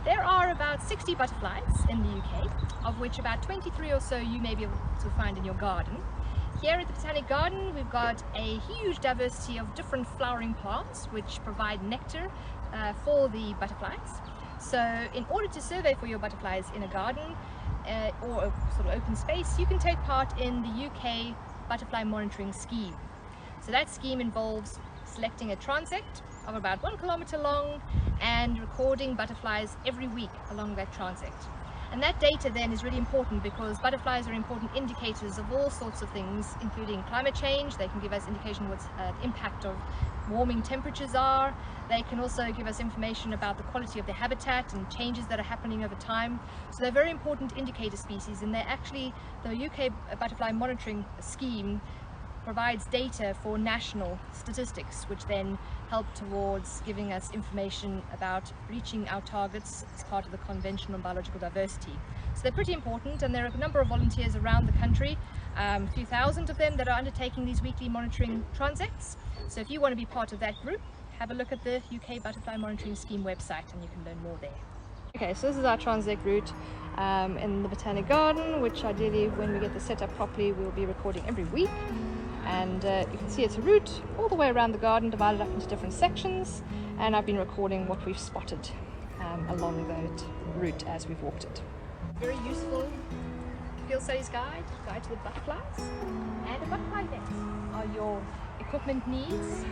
There are about 60 butterflies in the UK, of which about 23 or so you may be able to find in your garden. Here at the Botanic Garden we've got a huge diversity of different flowering plants which provide nectar for the butterflies. So in order to survey for your butterflies in a garden or a sort of open space, you can take part in the UK Butterfly Monitoring Scheme. So that scheme involves selecting a transect of about 1 kilometre long and recording butterflies every week along that transect. And that data then is really important because butterflies are important indicators of all sorts of things, including climate change. They can give us indication what the impact of warming temperatures are. They can also give us information about the quality of their habitat and changes that are happening over time. So they're very important indicator species, and they're actually, the UK Butterfly Monitoring Scheme provides data for national statistics, which then help towards giving us information about reaching our targets as part of the Convention on Biological Diversity. So they're pretty important, and there are a number of volunteers around the country, a few thousand of them, that are undertaking these weekly monitoring transects. So if you want to be part of that group, have a look at the UK Butterfly Monitoring Scheme website and you can learn more there. Okay, so this is our transect route in the Botanic Garden, which ideally, when we get this set up properly, we'll be recording every week. And you can see it's a route all the way around the garden, divided up into different sections, and I've been recording what we've spotted along that route as we've walked it. Very useful field studies guide to the butterflies, and a butterfly net are your equipment needs.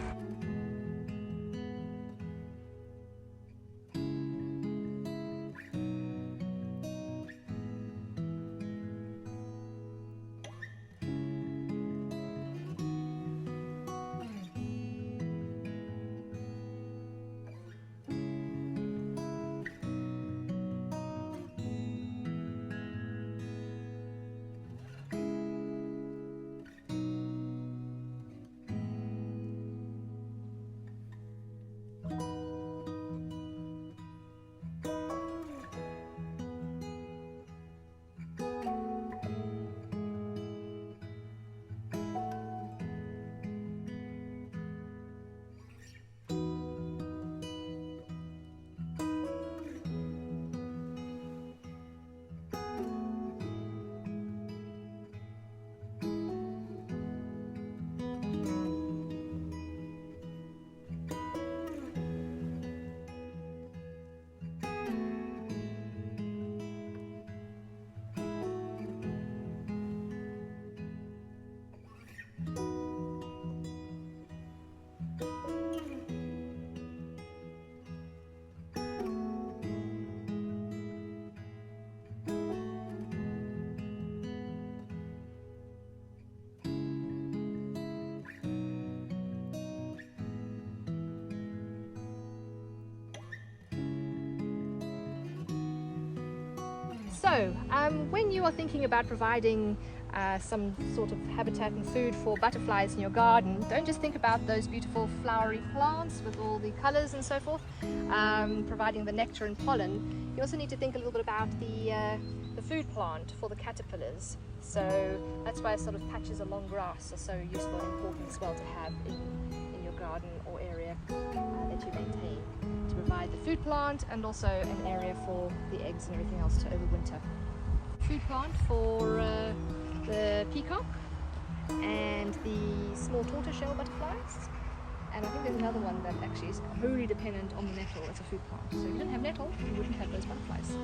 So, when you are thinking about providing some sort of habitat and food for butterflies in your garden, don't just think about those beautiful flowery plants with all the colours and so forth, providing the nectar and pollen. You also need to think a little bit about the food plant for the caterpillars. So that's why sort of patches of long grass are so useful and important as well to have in your garden or area that you maintain, to provide the food plant and also an area for the eggs and everything else to overwinter. Food plant for the peacock and the small tortoiseshell butterflies, and I think there's another one that actually is wholly dependent on the nettle as a food plant. So if you didn't have nettle, you wouldn't have those butterflies.